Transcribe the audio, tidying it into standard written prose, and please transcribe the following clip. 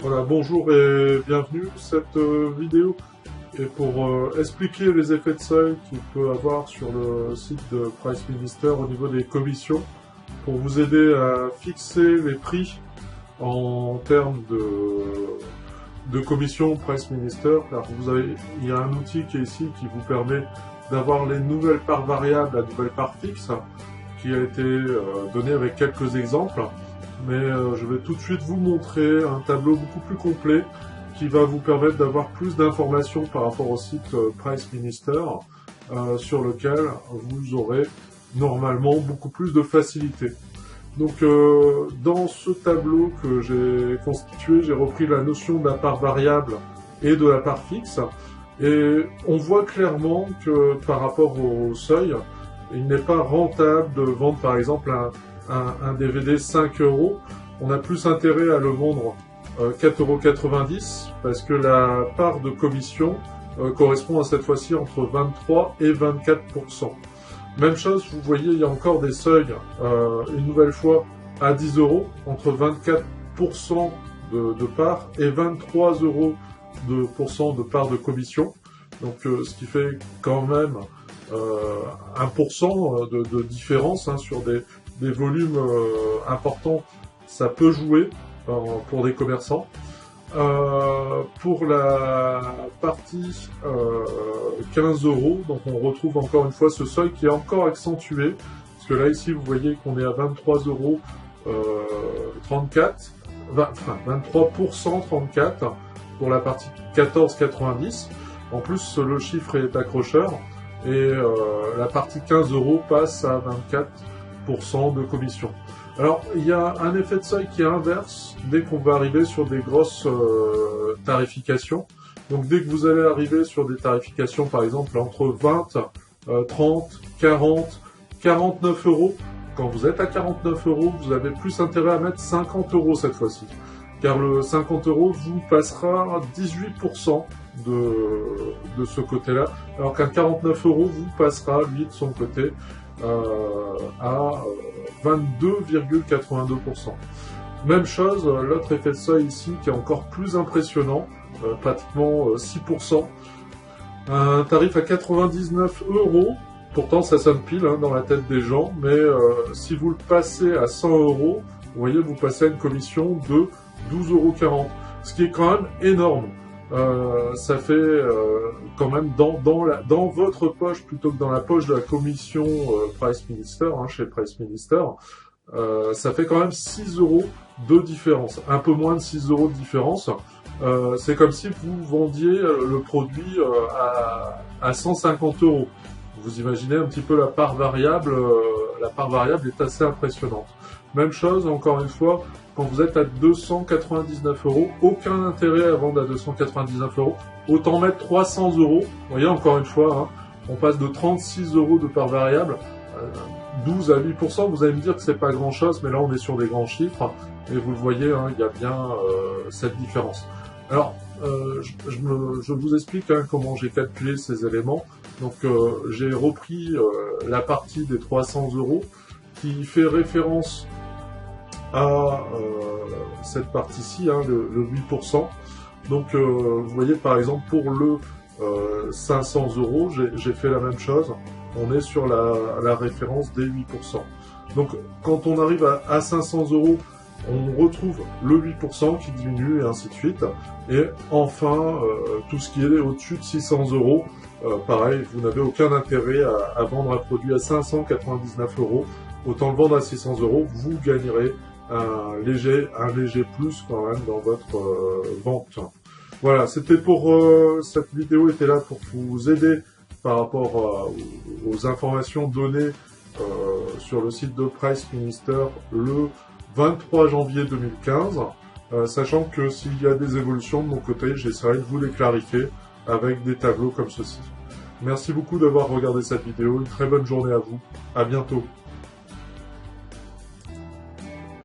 Voilà, bonjour et bienvenue. Cette vidéo est pour expliquer les effets de seuil qu'il peut avoir sur le site de Price Minister au niveau des commissions, pour vous aider à fixer les prix en termes de commission Price Minister. Alors il y a un outil qui est ici qui vous permet d'avoir les nouvelles parts variables, la nouvelle part fixe, qui a été donnée avec quelques exemples. Mais je vais tout de suite vous montrer un tableau beaucoup plus complet qui va vous permettre d'avoir plus d'informations par rapport au site Price Minister, sur lequel vous aurez normalement beaucoup plus de facilité. Donc dans ce tableau que j'ai constitué, j'ai repris la notion de la part variable et de la part fixe, et on voit clairement que par rapport au seuil, il n'est pas rentable de vendre par exemple un DVD 5 €. On a plus intérêt à le vendre 4,90 € parce que la part de commission correspond à cette fois-ci entre 23 et 24%. Même chose, vous voyez, il y a encore des seuils, une nouvelle fois, à 10 €, entre 24% de part et 23 € de part de commission. Donc ce qui fait quand même 1% de différence, hein, sur des volumes importants. Ça peut jouer pour des commerçants. Pour la partie 15 €, donc on retrouve encore une fois ce seuil qui est encore accentué, parce que là ici vous voyez qu'on est à 23,34 €, enfin 23% 34 pour la partie 14,90. En plus le chiffre est accrocheur, et la partie 15 € passe à 24% de commission. Alors, il y a un effet de seuil qui est inverse dès qu'on va arriver sur des grosses tarifications. Donc, dès que vous allez arriver sur des tarifications, par exemple, entre 20, 30, 40, 49 €, quand vous êtes à 49 €, vous avez plus intérêt à mettre 50 € cette fois-ci. Car le 50 € vous passera 18% de ce côté-là, alors qu'un 49 € vous passera, lui, de son côté, à 22,82%. Même chose, l'autre effet de seuil ici qui est encore plus impressionnant, pratiquement 6%. Un tarif à 99 €, pourtant ça sonne pile, hein, dans la tête des gens, mais si vous le passez à 100 €, vous voyez, vous passez à une commission de 12,40 €, ce qui est quand même énorme. Ça fait quand même dans votre poche plutôt que dans la poche de la commission Price Minister, hein, chez Price Minister, ça fait quand même 6 € de différence, un peu moins de 6 € de différence. C'est comme si vous vendiez le produit à 150 €. Vous imaginez un petit peu la part variable est assez impressionnante. Même chose, encore une fois, quand vous êtes à 299 €, aucun intérêt à vendre à 299 €. Autant mettre 300 €. Vous voyez, encore une fois, hein, on passe de 36 € de part variable, 12 à 8%. Vous allez me dire que c'est pas grand chose, mais là on est sur des grands chiffres, et vous le voyez, hein, il y a bien cette différence. Alors, je vous explique, hein, comment j'ai calculé ces éléments. Donc, j'ai repris la partie des 300 € qui fait référence à cette partie-ci, hein, le 8%. Donc, vous voyez, par exemple, pour le 500 €, j'ai fait la même chose. On est sur la référence des 8%. Donc, quand on arrive à 500 €, on retrouve le 8% qui diminue, et ainsi de suite. Et enfin, tout ce qui est au-dessus de 600 €, pareil, vous n'avez aucun intérêt à vendre un produit à 599 €. Autant le vendre à 600 €, vous gagnerez un léger plus quand même dans votre vente. Voilà, c'était pour cette vidéo était là pour vous aider par rapport aux informations données sur le site de Price Minister le 23 janvier 2015, sachant que s'il y a des évolutions de mon côté, j'essaierai de vous les clarifier avec des tableaux comme ceci. Merci beaucoup d'avoir regardé cette vidéo, une très bonne journée à vous, à bientôt.